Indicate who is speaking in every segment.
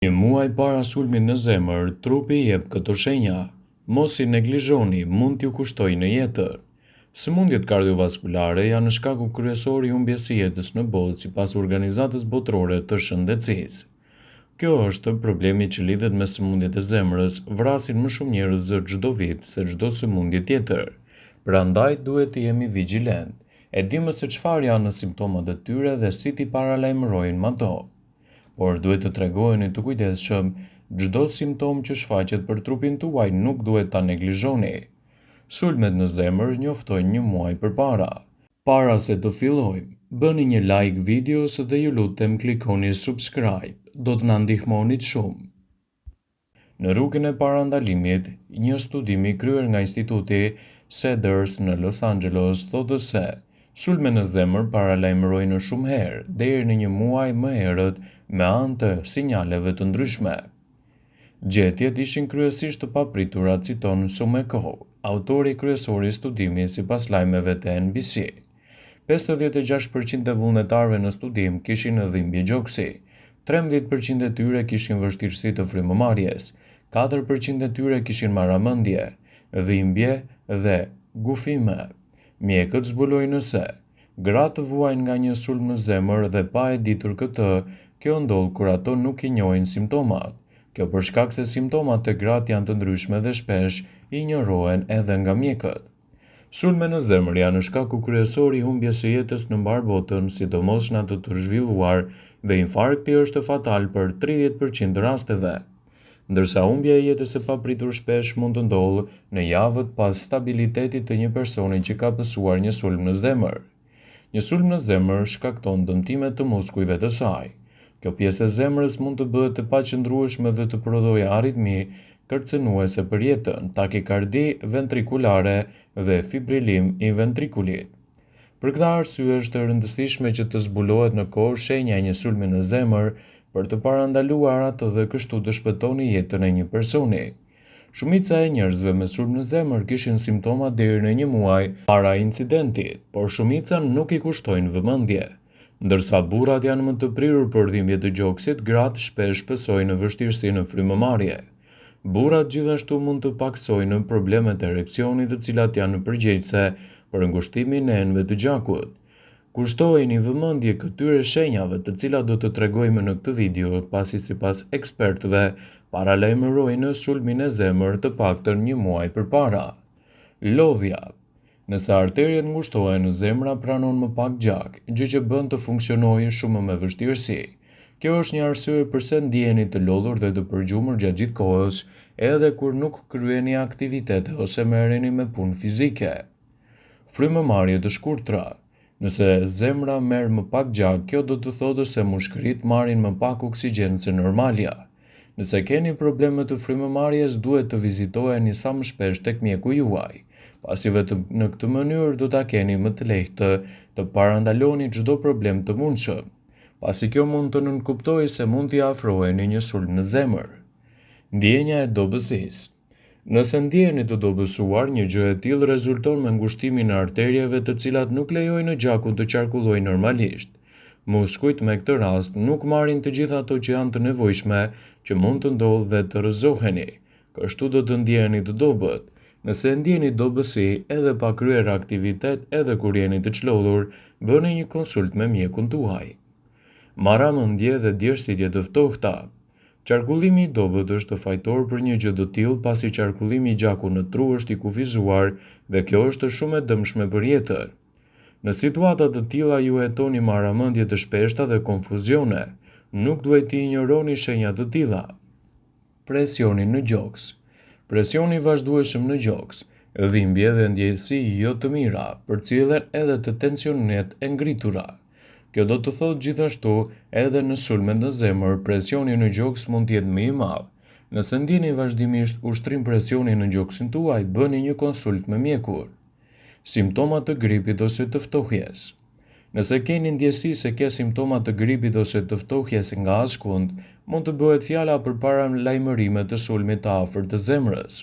Speaker 1: Një muaj para sulmit në zemër, trupi jep këto shenja. Mos i neglizhoni, mund t'ju kushtojë në jetër. Sëmundjet kardiovaskulare janë në shkaku kryesor i humbjes së jetës në botë sipas Organizatës Botërore të Shëndetësisë. Kjo është problemi që lidhet me sëmundjet e zemrës, vrasin më shumë njerëz çdo vit se çdo sëmundje tjetër. Prandaj duhet të jemi vigjilent. E dimë se çfarë janë simptomat e tyre dhe si t'i paralajmërojmë ato. Por duhet të tregojeni të kujdesshëm, çdo simptom që shfaqet për trupin tuaj nuk duhet ta neglizhoni. Sulmet në zemër njoftojnë një muaj përpara. Para se të fillojmë, bëni një like videos dhe ju lutem klikoni subscribe, do të na ndihmonit shumë. Në rrugën e parandalimit, një studim i kryer nga Instituti Cedars në Los Angeles thotë se sulme në zemër paralajmërojnë shumë herë, deri në një muaj më herët me anë të sinjaleve të ndryshme. Gjetjet ishin kryesisht të papritura, citon Sumeko, autori kryesor i studimit sipas lajmeve të NBC. 56% e vullnetarëve në studim kishin dhimbje gjoksi, 13% e tyre kishin vështirësi të frymëmarrjes, 4% e tyre kishin marramendje, dhimbje dhe gufime. Mjekët zbulojnë se gratë vuajnë nga një sulm në zemër dhe pa e ditur këtë, kjo ndodh kur ato nuk i njohin simptomat. Kjo për shkak se simptomat e gratë janë të ndryshme dhe shpesh injorohen edhe nga mjekët. Sulme në zemër janë shkaku kryesor i humbjes së jetës në mbar botën, sidomos në ato të zhvilluar, dhe infarkti është fatal për 30% të rasteve. Ndërsa humbja e jetës e papritur shpesh mund të ndodhë në javët pas stabilitetit të një personi që ka pësuar një sulm në zemër. Një sulm në zemër shkakton dëmtime të muskujve të saj. Kjo pjesë e zemrës mund të bëhet e paqëndrueshme dhe të prodhojë aritmi kërcënuese për jetën, takikardi ventrikulare dhe fibrilim i ventrikulit. Për këtë arsye është e rëndësishme që të zbulohet në kohë shenja e një sulmi në zemër për të parandaluar atë dhe kështu të shpëtoni jetën e një personi. Shumica e njerëzve me sulm në zemër kishin simptoma deri në një muaj para incidentit, por shumica nuk i kushtojnë vëmendje. Ndërsa burrat janë më të prirur për dhimbje të gjoksit, gratë shpesh pësojnë në vështirësi në frymëmarrje. Burrat gjithashtu mund të paksojnë problemet e ereksionit, të cilat janë përgjegjëse për ngushtimin e enëve të gjakut. Kushtojeni vëmendje këtyre shenjave, të cilat do të tregojmë në këtë video, pasi sipas ekspertëve paralajmërojnë sulmin e zemër të paktën një muaj përpara. Lodhja. Nëse arteriet ngushtohen, zemra pranon më pak gjak, gjë që bën të funksionojë shumë me vështirësi. Kjo është një arsye pse ndiheni të lodhur dhe të përgjumur gjatë gjithë kohës, edhe kur nuk kryeni aktivitete ose merreni me punë fizike. Frymëmarrje të shkurtra. Nëse zemra merr më pak gjak, kjo do të thotë se mushkërit marrin më pak oksigjen se normalja. Nëse keni probleme të frymëmarrjes, duhet të vizitoheni sa më shpesh tek mjeku juaj, pasi vetëm në këtë mënyrë do ta keni më të lehtë të parandaloni çdo problem të mundshëm, pasi kjo mund të nënkuptojë se mund t'i afroheni një sulm në zemër. Ndjenja e dobësisë. Nëse ndjeheni të dobësuar, një gjë e tillë rezulton me ngushtimin e arterieve të cilat nuk lejojnë gjakun të qarkullojë normalisht. Muskujt me këtë rast nuk marrin të gjitha ato që janë të nevojshme, që mund të ndodhë dhe të rrëzoheni. Kështu do të ndjeheni të dobët. Nëse ndjeni dobësi edhe pa kryer aktivitet edhe kur jeni të çlodhur, bëni një konsult me mjekun tuaj. Marramendje dhe djersitje të ftohta. Qarkullimi i dobët është fajtor për një gjë të tillë, pasi qarkullimi i gjakut në tru është i kufizuar dhe kjo është shumë e dëmshme për jetën. Në situata të tilla ju hetoni marramendje të shpeshta dhe konfuzione. Nuk duhet të injoroni shenja të tilla. Presioni në gjoks. Presioni vazhdueshëm në gjoks, dhimbje dhe ndjesi jo të mira, përcjellen edhe të tensionet e ngritura. Kjo do të thotë gjithashtu edhe në sulmet në zemër, presioni në gjoks mund të jetë më i madh. Nëse ndjeni vazhdimisht ushtrim presioni në gjoksin tuaj, bëni një konsult me mjekun. Simptomat të gripit ose të ftohjes. Nëse keni ndjesi se ke simptomat të gripit ose të ftohjes nga askund, mund të bëhet fjala për paralajmërime të sulmit të afërt të zemrës.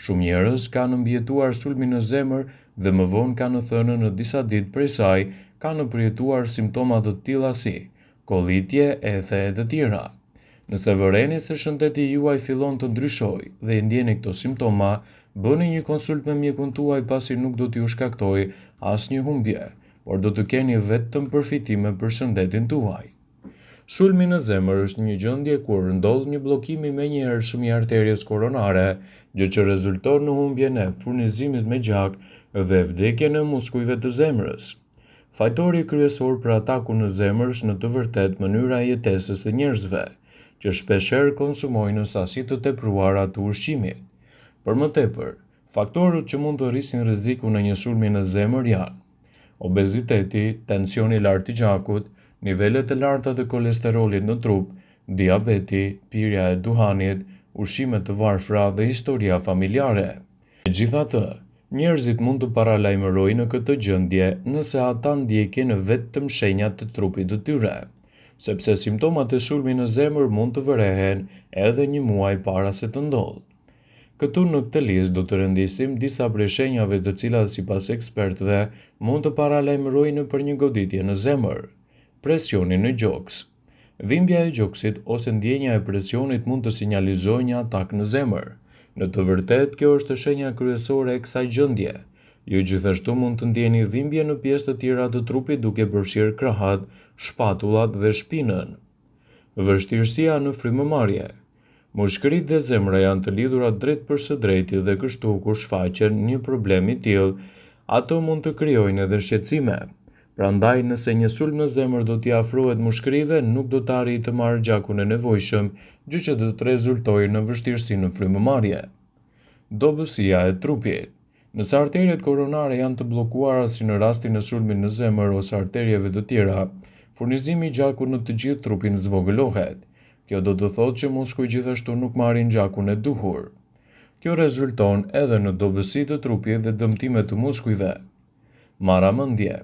Speaker 1: Shumë njerëz kanë mbijetuar sulmin në zemër dhe më vonë kanë thënë në disa ditë prej saj kanë përjetuar simptoma të tilla si kollitje, ethe e të tjera. Nëse vëreni se shëndeti juaj fillon të ndryshojë dhe i ndjeni këto simptoma, bëni një konsult me mjekun tuaj pasi nuk do t'ju shkaktoj asnjë humbje, por do të keni vetëm përfitime për shëndetin tuaj. Sulmi në zemër është një gjendje kur ndodh një bllokimi menjëhershëm i arterjes koronare, gjë që rezulton në humbjen e furnizimit me gjak dhe vdekjen e muskujve të zemrës. Fajtori kryesor për atakun në zemër është në të vërtetë mënyra e jetesës së njerëzve, që shpeshherë konsumojnë sasi të tepruara të ushqimit. Për më tepër, faktorët që mund të rrisin rrezikun e një sulmi në zemër janë obeziteti, tensioni i lartë i gjakut, nivelet e larta të kolesterolit në trup, diabeti, pirja e duhanit, ushqime të varfra dhe historia familjare. Megjithatë, njerëzit mund të paralajmërojnë në këtë gjendje nëse ata ndjekin vetëm shenjat të trupit të tyre, sepse simptomat e sulmit në zemër mund të vërehen edhe një muaj para se të ndodhë. Këtu në këtë listë do të rëndisim disa prej shenjave të cilat sipas ekspertëve mund të paralajmërojnë për një goditje në zemër. Presioni në gjoks. Dhimbja e gjoksit ose ndjenja e presionit mund të sinjalizojë një atak në zemër. Në të vërtetë, kjo është shenja kryesore e kësaj gjendje. Ju gjithashtu mund të ndjeni dhimbje në pjesë të tjera të trupit duke përfshirë krahat, shpatullat dhe shpinën. Vështirësia në frymëmarrje. Mushkëritë dhe zemra janë të lidhura drejt për së drejti dhe kështu kur shfaqen një problem i tillë, ato mund të krijojnë edhe shqetësime. Prandaj, nëse një sulm në zemër do t'i afrohet mushkërive, nuk do të arrijë të marrë gjakun e nevojshëm, gjë që do të rezultojë në vështirësi në frymëmarrje. Dobësia e trupit. Nëse arteriet koronare janë të bllokuara si në rastin e sulmit në zemër ose arterieve të tjera, furnizimi i gjakut në të gjithë trupin zvogëlohet. Kjo do të thotë që muskujt gjithashtu nuk marrin gjakun e duhur. Kjo rezulton edhe në dobësi të trupit dhe dëmtime të muskujve. Marramendje.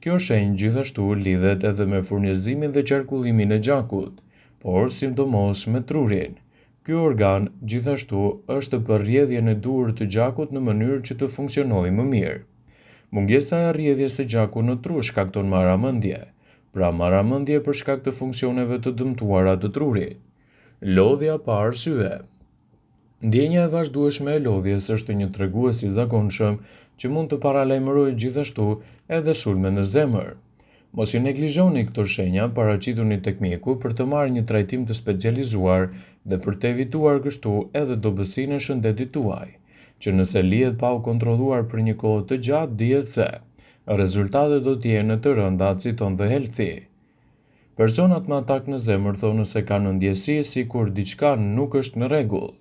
Speaker 1: Kjo shenjë gjithashtu lidhet edhe me furnizimin dhe qarkullimin e gjakut, por sidomos me trurin. Ky organ gjithashtu është për rrjedhjen e duhur të gjakut në mënyrë që të funksionojë më mirë. Mungesa e rrjedhjes së gjakut në tru shkakton marramendje. Pra marramendje për shkak të funksioneve të dëmtuara të trurit. Lodhja pa arsye. Ndjenja e vazhdueshme e lodhjes është një tregues i zakonshëm që mund të paralajmërojë gjithashtu edhe sulme në zemër. Mos i neglizhoni këto shenja, paraqituni tek mjeku për të marrë një trajtim të specializuar dhe për të evituar kështu edhe dobësinë e shëndetit tuaj, që nëse lihet pa u kontrolluar për një kohë të gjatë, dihet se rezultatet do të jenë të rënda, citon The Healthy. Personat me atak në zemër thonë se kanë ndjesi sikur diçka nuk është në rregull.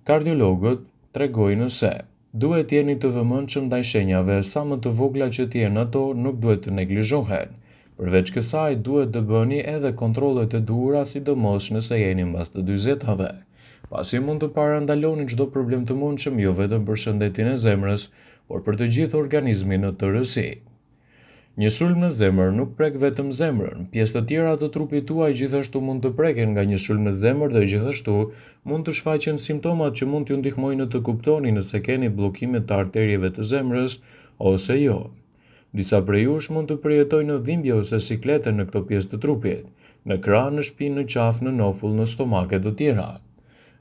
Speaker 1: Kardiologët tregojnë se duhet jeni të vëmendshëm ndaj shenjave, sa më të vogla që të jenë ato, nuk duhet të neglizhohen. Përveç kësaj, duhet të bëni edhe kontrollet e duhura, sidomos nëse jeni mbas të 40-ave. Pasi mund të parandaloni çdo problem të mundshëm, jo vetëm për shëndetin e zemrës, por për të gjithë organizmin në tërësi. Një sulm në zemër nuk prek vetëm zemrën, pjesë të tjera të trupit tuaj gjithashtu mund të preken nga një sulm në zemër dhe gjithashtu mund të shfaqen simptomat që mund t'ju ndihmojnë të kuptoni nëse keni bllokime të arterieve të zemrës ose jo. Disa prej jush mund të përjetojnë dhimbje ose siklete në këto pjesë të trupit, në krah, në shpinë, në qafë, në nofull, në stomak e të tjera.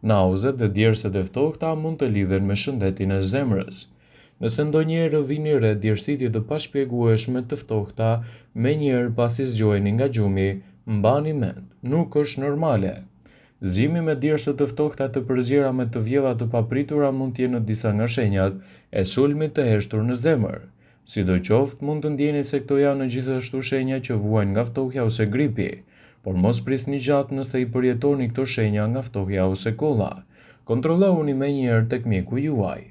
Speaker 1: Nauzet dhe djerset e ftohta mund të lidhen me shëndetin e zemrës. Nëse ndonjëherë vini re djersitje të pashpjegueshme të ftohta, menjëherë pasi zgjoheni nga gjumi, mbani mend, nuk është normale. Zgjimi me djerse të ftohta të përzjera me të vjella të papritura mund të jenë disa nga shenjat e sulmit të heshtur në zemër. Sidoqoftë, mund të ndjeni se këto janë gjithashtu shenja që vuajnë nga ftohja ose gripi, por mos prisni gjatë nëse i përjetoni këto shenja nga ftohja ose kolla. Kontrollohuni menjëherë tek mjeku juaj,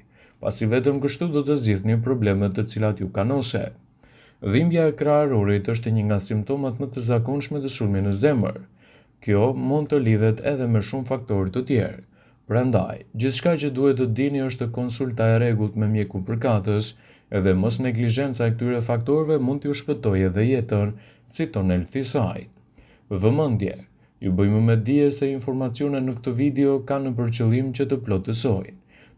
Speaker 1: pasi vetëm kështu do të zgjidhni problemet të cilat ju kanose. Dhimbja e kraharorit është një nga simptomat më të zakonshme të sulmit në zemër. Kjo mund të lidhet edhe me shumë faktorë të tjerë. Prandaj, gjithçka që duhet të dini është konsulta e rregullt me mjekun përkatës, edhe mos neglizhenca e këtyre faktorëve mund t'ju shpëtojë edhe jetën, citon Healthy Site. Vëmendje. Ju bëjmë me dije se informacionet në këtë video kanë për qëllim që të plotësojnë,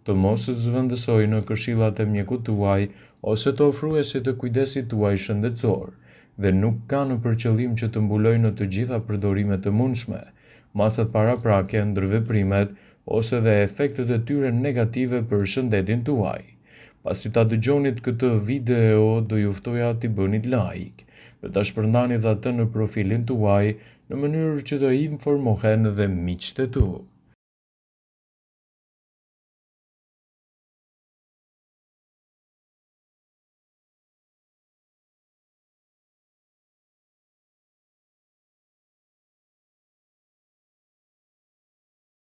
Speaker 1: të mos zëvendësojnë në këshillat e mjekut tuaj ose të ofruesit të kujdesit tuaj shëndetësor, dhe nuk kanë për qëllim që të mbulojnë të gjitha përdorimet të mundshme, masat paraprake, ndërveprimet ose dhe efektet e tyre negative për shëndetin tuaj. Pasi ta dëgjonit këtë video, do ju ftoja t'i bënit like dhe ta shpërndanit atë në profilin tuaj në mënyrë që të informohen dhe miqtë e tu.